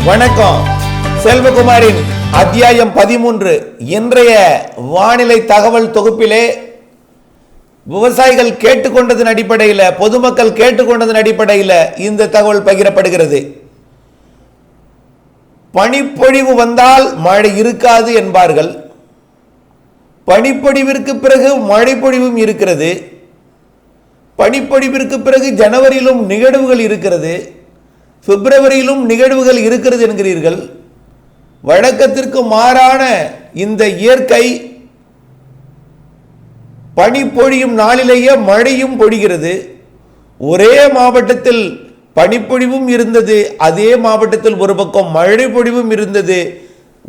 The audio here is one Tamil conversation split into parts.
வணக்கம். செல்வகுமாரின் அத்தியாயம் 13 இன்றைய வானிலை தகவல் தொகுப்பிலே விவசாயிகள் கேட்டுக்கொண்டதன் அடிப்படையில், பொதுமக்கள் கேட்டுக்கொண்டதன் அடிப்படையில் இந்த தகவல் பகிரப்படுகிறது. பனிப்பொழிவு வந்தால் மழை இருக்காது என்பார்கள். பனிப்பொழிவிற்கு பிறகு மழைப்பொழிவும் இருக்கிறது. பனிப்பொழிவிற்கு பிறகு ஜனவரியிலும் நிகழ்வுகள் இருக்கிறது, பிப்ரவரியிலும் நிகழ்வுகள் இருக்கிறது என்கிறீர்கள். வழக்கத்திற்கு மாறான இந்த இயற்கை பனி பொழியும் நாளிலேயே மழையும் பொழிகிறது. ஒரே மாவட்டத்தில் பனிப்பொழிவும் இருந்தது, அதே மாவட்டத்தில் ஒரு பக்கம் மழை பொழிவும் இருந்தது,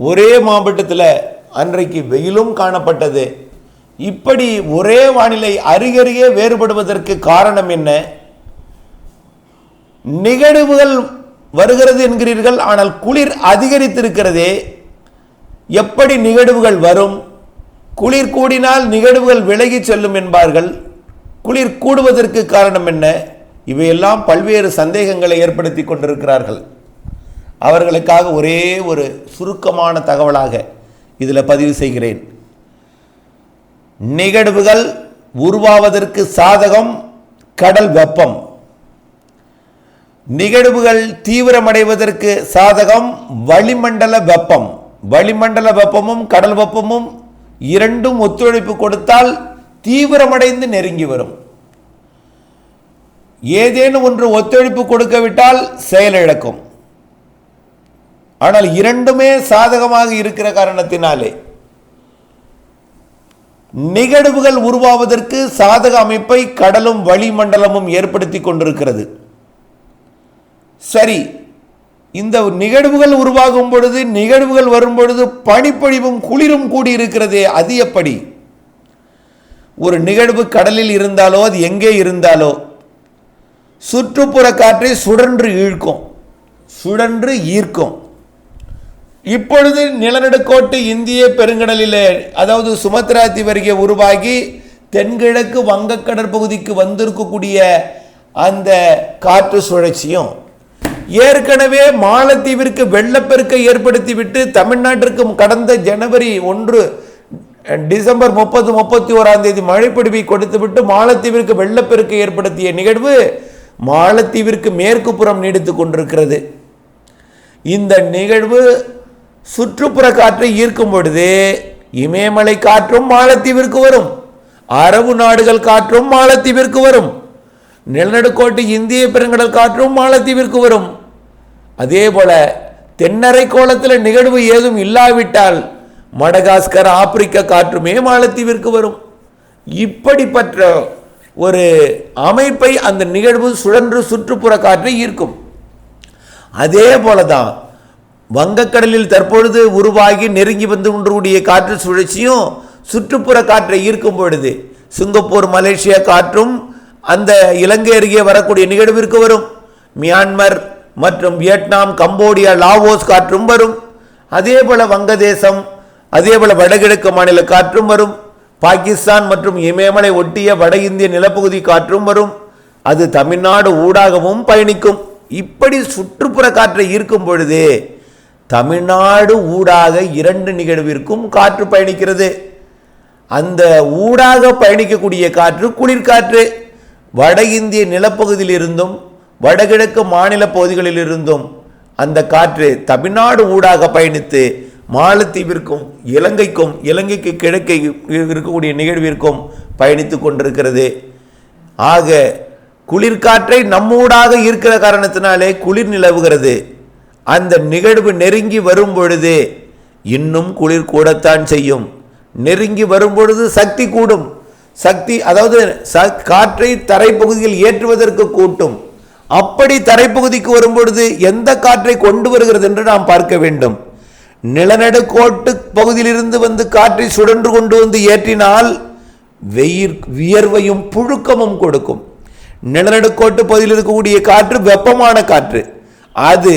ஒரே மாவட்டத்தில் அன்றைக்கு வெயிலும் காணப்பட்டது. இப்படி ஒரே வானிலை அருகருகே வேறுபடுவதற்கு காரணம் என்ன? நிகழ்வுகள் வருகிறது என்கிறீர்கள், ஆனால் குளிர் அதிகரித்திருக்கிறதே. எப்படி நிகழ்வுகள் வரும்? குளிர் கூடினால் நிகழ்வுகள் விலகி செல்லும் என்பார்கள். குளிர் கூடுவதற்கு காரணம் என்ன? இவையெல்லாம் பல்வேறு சந்தேகங்களை ஏற்படுத்தி கொண்டிருக்கிறார்கள். அவர்களுக்காக ஒரே ஒரு சுருக்கமான தகவலாக இதில் பதிவு செய்கிறேன். நிகழ்வுகள் உருவாவதற்கு சாதகம் கடல் வெப்பம். நிகழ்வுகள் தீவிரமடைவதற்கு சாதகம் வளிமண்டல வெப்பம். வளிமண்டல வெப்பமும் கடல் வெப்பமும் இரண்டும் ஒத்துழைப்பு கொடுத்தால் தீவிரமடைந்து நெருங்கி வரும். ஏதேனும் ஒன்று ஒத்துழைப்பு கொடுக்கவிட்டால் செயலிழக்கும். ஆனால் இரண்டுமே சாதகமாக இருக்கிற காரணத்தினாலே நிகழ்வுகள் உருவாவதற்கு சாதக அமைப்பை கடலும் வளிமண்டலமும் ஏற்படுத்தி கொண்டிருக்கிறது. சரி, இந்த நிகழ்வுகள் உருவாகும் பொழுது, நிகழ்வுகள் வரும் பொழுது பனிப்பொழிவும் குளிரும் கூடி இருக்கிறதே, அது எப்படி? ஒரு நிகழ்வு கடலில் இருந்தாலோ அது எங்கே இருந்தாலோ சுற்றுப்புற காற்றை சுழன்று இழுக்கும், சுழன்று ஈர்க்கும். இப்பொழுது நிலநடுக்கோட்டு இந்திய பெருங்கடலில், அதாவது சுமத்ரா தீவு அருகே உருவாகி தென்கிழக்கு வங்கக்கடற் பகுதிக்கு வந்திருக்கக்கூடிய அந்த காற்று சுழற்சியும் ஏற்கனவே மாலத்தீவிற்கு வெள்ளப்பெருக்கை ஏற்படுத்திவிட்டு தமிழ்நாட்டிற்கு கடந்த ஜனவரி 1 டிசம்பர் 30, 31 மழைப்பொழிவை கொடுத்துவிட்டு மாலத்தீவிற்கு வெள்ளப்பெருக்கை ஏற்படுத்திய நிகழ்வு மாலத்தீவிற்கு மேற்கு புறம் நீடித்துக் கொண்டிருக்கிறது. இந்த நிகழ்வு சுற்றுப்புற காற்றை ஈர்க்கும் பொழுது இமயமலை காற்றும் மாலத்தீவிற்கு வரும், அரபு நாடுகள் காற்றும் மாலத்தீவிற்கு வரும், நிலநடுக்கோட்டு இந்திய பெருங்கடல் காற்றும் மாலத்தீவிற்கு வரும். அதே போல தென்னரை கோளத்தில் நிகழ்வு ஏதும் இல்லாவிட்டால் மடகாஸ்கர் ஆப்பிரிக்க காற்றுமே மாலத்தீவிற்கு வரும். இப்படிப்பட்ட ஒரு அமைப்பை அந்த நிகழ்வு சுழன்று சுற்றுப்புற காற்றை ஈர்க்கும். அதே போலதான் வங்கக்கடலில் தற்பொழுது உருவாகி நெருங்கி வந்து கொண்டிருக்கூடிய காற்று சுழற்சியும் சுற்றுப்புற காற்றை ஈர்க்கும் பொழுது சிங்கப்பூர் மலேசியா காற்றும் அந்த இலங்கை அருகே வரக்கூடிய நிகழ்விற்கு வரும். மியான்மர் மற்றும் வியட்நாம், கம்போடியா, லாவோஸ் காற்றும் வரும். அதே போல வங்கதேசம், அதே போல வடகிழக்கு மாநில காற்றும் வரும். பாகிஸ்தான் மற்றும் இமயமலை ஒட்டிய வட இந்திய நிலப்பகுதி காற்றும் வரும். அது தமிழ்நாடு ஊடாகவும் பயணிக்கும். இப்படி சுற்றுப்புற காற்றை ஈர்க்கும் பொழுது தமிழ்நாடு ஊடாக 2 நிகழ்விற்கும் காற்று பயணிக்கிறது. அந்த ஊடாக பயணிக்கக்கூடிய காற்று குளிர்காற்று. வட இந்திய நிலப்பகுதியில் இருந்தும் வடகிழக்கு மாநில பகுதிகளில் இருந்தும் அந்த காற்று தமிழ்நாடு ஊடாக பயணித்து மாலத்தீவிற்கும் இலங்கைக்கும், இலங்கைக்கு கிழக்கே இருக்கக்கூடிய நிகழ்விற்கும் பயணித்து கொண்டிருக்கிறது. ஆக குளிர்காற்றை நம்மூடாக இருக்கிற காரணத்தினாலே குளிர் நிலவுகிறது. அந்த நிகழ்வு நெருங்கி வரும் பொழுது இன்னும் குளிர் கூடத்தான் செய்யும். நெருங்கி வரும் பொழுது சக்தி கூடும். சக்தி, அதாவது காற்றை தரைப்பகுதியில் ஏற்றுவதற்கு கூட்டும். அப்படி தரைப்பகுதிக்கு வரும்பொழுது எந்த காற்றை கொண்டு வருகிறது என்று நாம் பார்க்க வேண்டும். நிலநடுக்கோட்டு பகுதியிலிருந்து வந்து காற்றை சுழன்று கொண்டு வந்து ஏற்றினால் வியர்வையும் புழுக்கமும் கொடுக்கும். நிலநடுக்கோட்டு பகுதியில் இருக்கக்கூடிய காற்று வெப்பமான காற்று. அது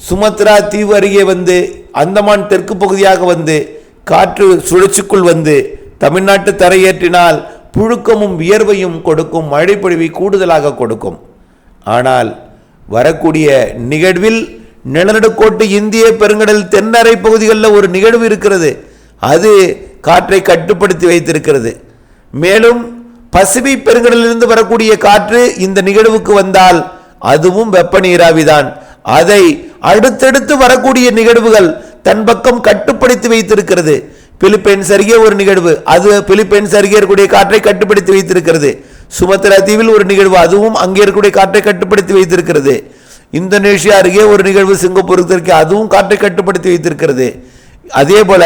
சுமத்ரா தீவு அருகே வந்து அந்தமான் தெற்கு பகுதியாக வந்து காற்று சுழற்சிக்குள் வந்து தமிழ்நாட்டு தரையேற்றினால் புழுக்கமும் வியர்வையும் கொடுக்கும், மழை பொழிவை கூடுதலாக கொடுக்கும். ஆனால் வரக்கூடிய நிகழ்வில் நிலநடுக்கோட்டு இந்திய பெருங்கடல் தென்னரை பகுதிகளில் ஒரு நிகழ்வு இருக்கிறது, அது காற்றை கட்டுப்படுத்தி வைத்திருக்கிறது. மேலும் பசிபிக் பெருங்கடலிலிருந்து வரக்கூடிய காற்று இந்த நிகழ்வுக்கு வந்தால் அதுவும் வெப்ப நீராவிதான். அதை அடுத்தடுத்து வரக்கூடிய நிகழ்வுகள் தன் பக்கம் கட்டுப்படுத்தி வைத்திருக்கிறது. பிலிப்பைன்ஸ் அருகே ஒரு நிகழ்வு, அது பிலிப்பைன்ஸ் அருகே இருக்கக்கூடிய காற்றை கட்டுப்படுத்தி வைத்திருக்கிறது. சுமத்ரா தீவில் ஒரு நிகழ்வு, அதுவும் அங்கே இருக்கக்கூடிய காற்றை கட்டுப்படுத்தி வைத்திருக்கிறது. இந்தோனேஷியா அருகே ஒரு நிகழ்வு, சிங்கப்பூருக்கு இருக்கு, அதுவும் காற்றை கட்டுப்படுத்தி வைத்திருக்கிறது. அதே போல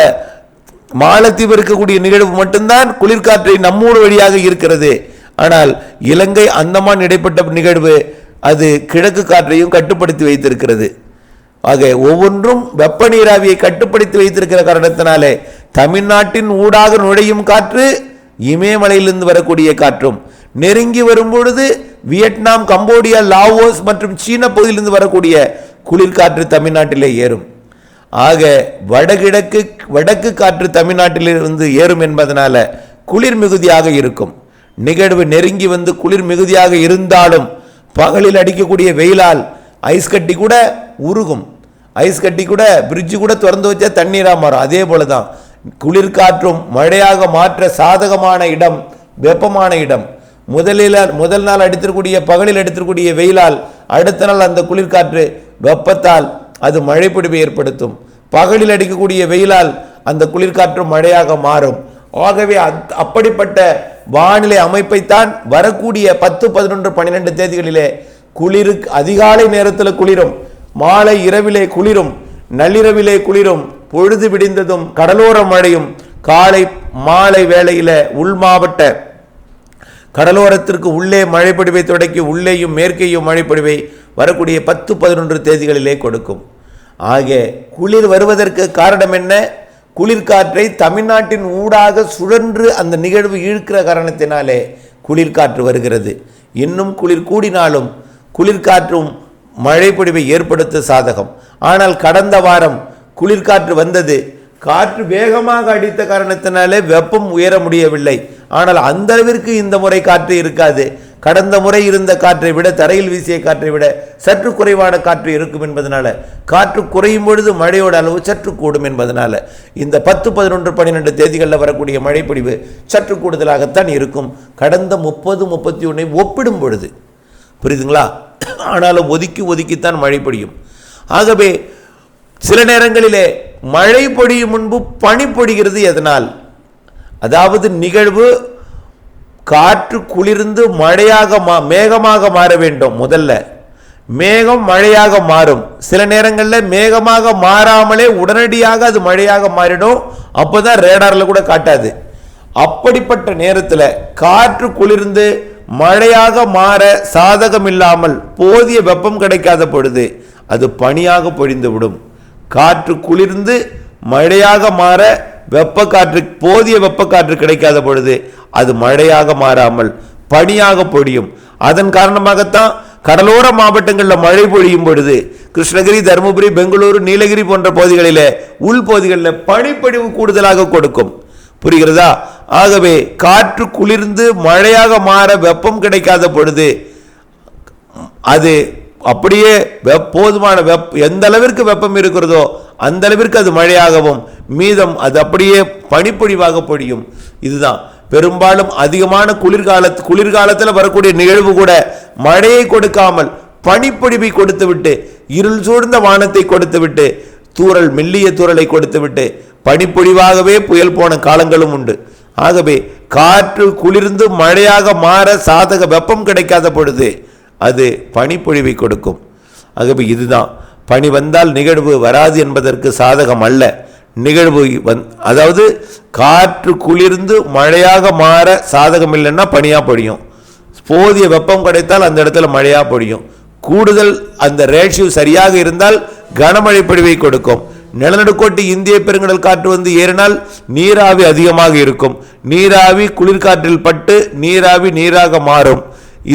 மாலத்தீவு இருக்கக்கூடிய நிகழ்வு மட்டும்தான் குளிர்காற்றை நம்மூர் வழியாக இருக்கிறது. ஆனால் இலங்கை அந்தமான் இடைப்பட்ட நிகழ்வு அது கிழக்கு காற்றையும் கட்டுப்படுத்தி வைத்திருக்கிறது. ஆக ஒவ்வொன்றும் வெப்ப நீராவியை கட்டுப்படுத்தி வைத்திருக்கிற காரணத்தினாலே தமிழ்நாட்டின் ஊடாக நுழையும் காற்று இமயமலையிலிருந்து வரக்கூடிய காற்றும், நெருங்கி வரும்பொழுது வியட்நாம், கம்போடியா, லாவோஸ் மற்றும் சீன பகுதியிலிருந்து வரக்கூடிய குளிர்காற்று தமிழ்நாட்டிலே ஏறும். ஆக வடக்கு காற்று தமிழ்நாட்டிலிருந்து ஏறும் என்பதனால குளிர் மிகுதியாக இருக்கும். நிகழ்வு நெருங்கி வந்து குளிர் மிகுதியாக இருந்தாலும் பகலில் அடிக்கக்கூடிய வெயிலால் ஐஸ் கட்டி கூட உருகும். ஐஸ் கட்டி கூட பிரிட்ஜு கூட திறந்து வச்சா தண்ணீராக மாறும். அதே போல தான் குளிர்காற்றும் மழையாக மாற்ற சாதகமான இடம் வெப்பமான இடம். முதல் நாள் அடித்திருக்கூடிய பகலில் அடித்திருக்கூடிய வெயிலால் அடுத்த நாள் அந்த குளிர்காற்று வெப்பத்தால் அது மழை பொழிவை ஏற்படுத்தும். பகலில் அடிக்கக்கூடிய வெயிலால் அந்த குளிர்காற்று மழையாக மாறும். ஆகவே அப்படிப்பட்ட வானிலை அமைப்பைத்தான் வரக்கூடிய 10, 11, 12 தேதிகளிலே குளிருக்கு அதிகாலை நேரத்தில் குளிரும், மாலை இரவிலே குளிரும், நள்ளிரவிலே குளிரும், பொழுது விடிந்ததும் கடலோர மழையும், காலை மாலை வேளையில உள் மாவட்ட கடலோரத்திற்கு உள்ளே மழைப்பொழிவை தொடக்கி உள்ளேயும் மேற்கேயும் மழைப்பொழிவை வரக்கூடிய 10, 11 தேதிகளிலே கொடுக்கும். ஆக குளிர் வருவதற்கு காரணம் என்ன? குளிர்காற்றை தமிழ்நாட்டின் ஊடாக சுழன்று அந்த நிகழ்வு இழுக்கிற காரணத்தினாலே குளிர்காற்று வருகிறது. இன்னும் குளிர் கூடினாலும் குளிர்காற்றும் மழைப்பொழிவை ஏற்படுத்த சாதகம். ஆனால் கடந்த வாரம் குளிர்காற்று வந்தது, காற்று வேகமாக அடித்த காரணத்தினாலே வெப்பம் உயர முடியவில்லை. ஆனால் அந்த அளவிற்கு இந்த முறை காற்று இருக்காது. கடந்த முறை இருந்த காற்றை விட, தரையில் வீசிய காற்றை விட சற்று குறைவான காற்று இருக்கும் என்பதனால, காற்று குறையும் பொழுது மழையோட அளவு சற்று கூடும் என்பதனால இந்த 10, 11, 12 தேதிகளில் வரக்கூடிய மழைப்பொழிவு சற்று கூடுதலாகத்தான் இருக்கும் கடந்த 30, 31 ஒப்பிடும் பொழுது. புரியுதுங்களா? ஆனாலும் ஒதுக்கித்தான் மழை பொழியும். ஆகவே சில நேரங்களிலே மழை பொழியும் முன்பு பனி பொழிகிறது. எதனால்? அதாவது நிகழ்வு காற்று குளிர்ந்து மழையாக மேகமாக மாற வேண்டும். முதல்ல மேகம் மழையாக மாறும். சில நேரங்களில் மேகமாக மாறாமலே உடனடியாக அது மழையாக மாறிடும். அப்போதான் ரேடாரில் கூட காட்டாது. அப்படிப்பட்ட நேரத்தில் காற்று குளிர்ந்து மழையாக மாற சாதகம் இல்லாமல் போதிய வெப்பம் கிடைக்காத பொழுது அது பனியாக பொழிந்து விடும். காற்று குளிர்ந்து மழையாக மாற போதிய வெப்ப காற்று கிடைக்காத பொழுது அது மழையாக மாறாமல் பனியாக பொழியும். அதன் காரணமாகத்தான் கடலோர மாவட்டங்களில் மழை பொழியும் பொழுது கிருஷ்ணகிரி, தருமபுரி, பெங்களூரு, நீலகிரி போன்ற பகுதிகளில் உள்பகுதிகளில் பனிப்பொழிவு கூடுதலாக கொடுக்கும். புரிகிறதா? ஆகவே காற்று குளிர்ந்து மழையாக மாற வெப்பம் கிடைக்காத பொழுது அது அப்படியே போதுமான எந்த அளவிற்கு வெப்பம் இருக்கிறதோ அந்த அளவிற்கு அது மழையாகவும் மீதம் அது அப்படியே பனிப்பொழிவாக பொழியும். இதுதான் பெரும்பாலும் அதிகமான குளிர்காலத்தில் வரக்கூடிய நிகழ்வு கூட மழையை கொடுக்காமல் பனிப்பொழிவை கொடுத்துவிட்டு, இருள் சூழ்ந்த வானத்தை கொடுத்துவிட்டு, தூறல் மெல்லிய தூறலை கொடுத்துவிட்டு பனிப்பொழிவாகவே புயல் போன காலங்களும் உண்டு. ஆகவே காற்று குளிர்ந்து மழையாக மாற சாதக வெப்பம் கிடைக்காத பொழுது அது பனிப்பொழிவை கொடுக்கும். ஆகவே இதுதான் பனி வந்தால் நிகழ்வு வராது என்பதற்கு சாதகம் அல்ல. நிகழ்வு அதாவது காற்று குளிர்ந்து மழையாக மாற சாதகம் இல்லைன்னா பனியாக பொழியும். போதிய வெப்பம் கிடைத்தால் அந்த இடத்துல மழையாக பொழியும். கூடுதல் அந்த ரேஷியோ சரியாக இருந்தால் கனமழை பொழிவை கொடுக்கும். நிலநடுக்கோட்டு இந்திய பெருங்கடல் காற்று வந்து ஏறினால் நீராவி அதிகமாக இருக்கும். நீராவி குளிர்காற்றில் பட்டு நீராவி நீராக மாறும்.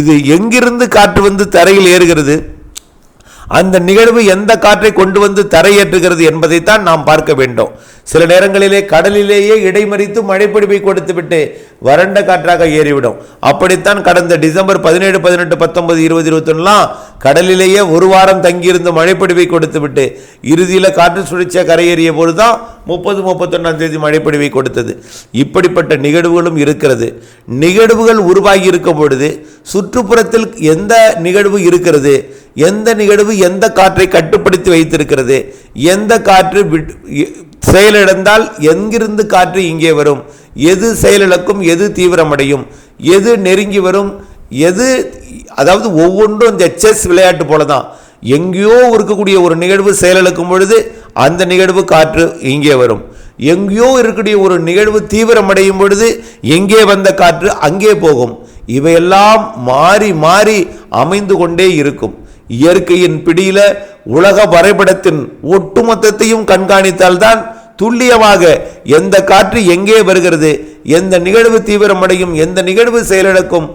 இது எங்கிருந்து காற்று வந்து தரையில் ஏறுகிறது, அந்த நிகழ்வு எந்த காற்றை கொண்டு வந்து தரையேற்றுகிறது என்பதைத்தான் நாம் பார்க்க வேண்டும். சில நேரங்களிலே கடலிலேயே இடைமறித்து மழைப்பொழிவை கொடுத்து விட்டு வறண்ட காற்றாக ஏறிவிடும். அப்படித்தான் கடந்த டிசம்பர் 17, 18, 19, 20, 21 கடலிலேயே ஒரு வாரம் தங்கியிருந்து மழைப்பொழிவை கொடுத்துவிட்டு இறுதியில் காற்று சுழற்சியாக கரையேறிய போது தான் 30-31ஆம் தேதி மழைப்பொழிவை கொடுத்தது. இப்படிப்பட்ட நிகழ்வுகளும் இருக்கிறது. நிகழ்வுகள் உருவாகி இருக்கும் பொழுது சுற்றுப்புறத்தில் எந்த நிகழ்வு இருக்கிறது, எந்த நிகழ்வு எந்த காற்றை கட்டுப்படுத்தி வைத்திருக்கிறது, எந்த காற்று செயலிழந்தால் எங்கிருந்து காற்று இங்கே வரும், எது செயலிழக்கும், எது தீவிரமடையும், எது நெருங்கி வரும், எது, அதாவது ஒவ்வொன்றும் இந்த செஸ் விளையாட்டு போல தான். எங்கேயோ இருக்கக்கூடிய ஒரு நிகழ்வு செயலிழக்கும் பொழுது அந்த நிகழ்வு காற்று இங்கே வரும். எங்கேயோ இருக்கக்கூடிய ஒரு நிகழ்வு தீவிரமடையும் பொழுது எங்கே வந்த காற்று அங்கே போகும். இவையெல்லாம் மாறி மாறி அமைந்து கொண்டே இருக்கும். இயற்கையின் பிடியில உலக வரைபடத்தின் ஒட்டுமொத்தத்தையும் கண்காணித்தால்தான் துல்லியமாக எந்த காற்று எங்கே வருகிறது, எந்த நிகழ்வு தீவிரமடையும், எந்த நிகழ்வு செயலிழக்கும்,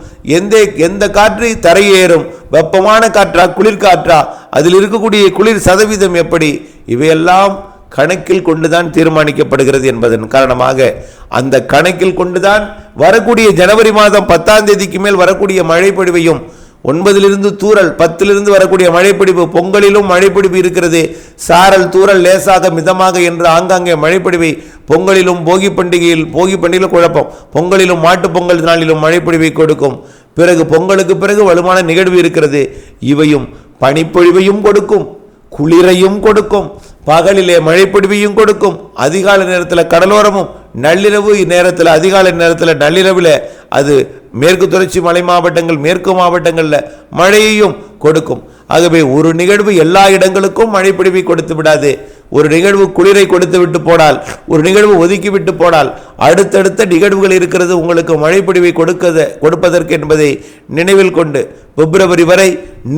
எந்த காற்று தரையேறும், வெப்பமான காற்றா குளிர்காற்றா, அதில் இருக்கக்கூடிய குளிர் சதவீதம் எப்படி, இவையெல்லாம் கணக்கில் கொண்டுதான் தீர்மானிக்கப்படுகிறது என்பதன் காரணமாக அந்த கணக்கில் கொண்டுதான் வரக்கூடிய ஜனவரி மாதம் 10ஆம் தேதிக்கு மேல் வரக்கூடிய மழை பொழிவையும் 9 தூறல் 10 வரக்கூடிய மழைப்பிடிப்பு, பொங்கலிலும் மழைப்பிடிப்பு இருக்கிறது. சாரல் தூறல் லேசாக மிதமாக என்று ஆங்காங்கே மழைப்பிடிவை பொங்கலிலும் போகி பண்டிகையில் குழப்பம், பொங்கலிலும் மாட்டு பொங்கல் நாளிலும் மழைப்பிடிவை கொடுக்கும். பிறகு பொங்கலுக்கு பிறகு வலுவான நிகழ்வு இருக்கிறது. இவையும் பனிப்பொழிவையும் கொடுக்கும், குளிரையும் கொடுக்கும், பகலிலே மழைப்பிடிவையும் கொடுக்கும், அதிகாலை நேரத்தில் கடலோரமும், நள்ளிரவு நேரத்தில் அதிகாலை நேரத்தில் நள்ளிரவில் அது மேற்கு தொடர்ச்சி மலை மாவட்டங்கள் மேற்கு மாவட்டங்களில் மழையையும் கொடுக்கும். ஆகவே ஒரு நிகழ்வு எல்லா இடங்களுக்கும் மழை பொழிவை கொடுத்து விடாது. ஒரு நிகழ்வு குளிரை கொடுத்து விட்டு போனால், ஒரு நிகழ்வு ஒதுக்கி விட்டு போனால் அடுத்தடுத்த நிகழ்வுகள் இருக்கிறது உங்களுக்கு மழை பொழிவை கொடுப்பதற்கு என்பதை நினைவில் கொண்டு பிப்ரவரி வரை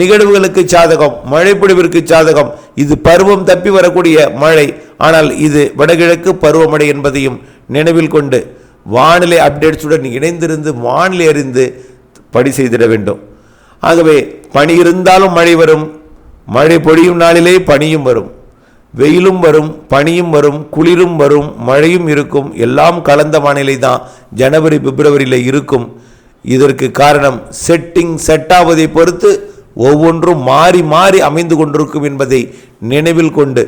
நிகழ்வுகளுக்கு சாதகம், மழை பொழிவிற்கு சாதகம். இது பருவம் தப்பி வரக்கூடிய மழை, ஆனால் இது வடகிழக்கு பருவமழை என்பதையும் நினைவில் கொண்டு வானிலை அப்டேட்ஸுடன் இணைந்திருந்து வானிலை அறிந்து பணி செய்திட வேண்டும். ஆகவே பனி இருந்தாலும் மழை வரும், மழை பொழியும் நாளிலே பனியும் வரும், வெயிலும் வரும், பனியும் வரும், குளிரும் வரும், மழையும் இருக்கும். எல்லாம் கலந்த வானிலை தான் ஜனவரி பிப்ரவரியில் இருக்கும். இதற்கு காரணம் செட் ஆவதை பொறுத்து ஒவ்வொன்றும் மாறி மாறி அமைந்து கொண்டிருக்கும் என்பதை நினைவில் கொண்டு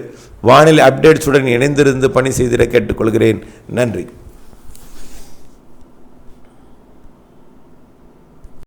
வானிலை அப்டேட்ஸுடன் இணைந்திருந்து பணி செய்திட கேட்டுக்கொள்கிறேன். நன்றி.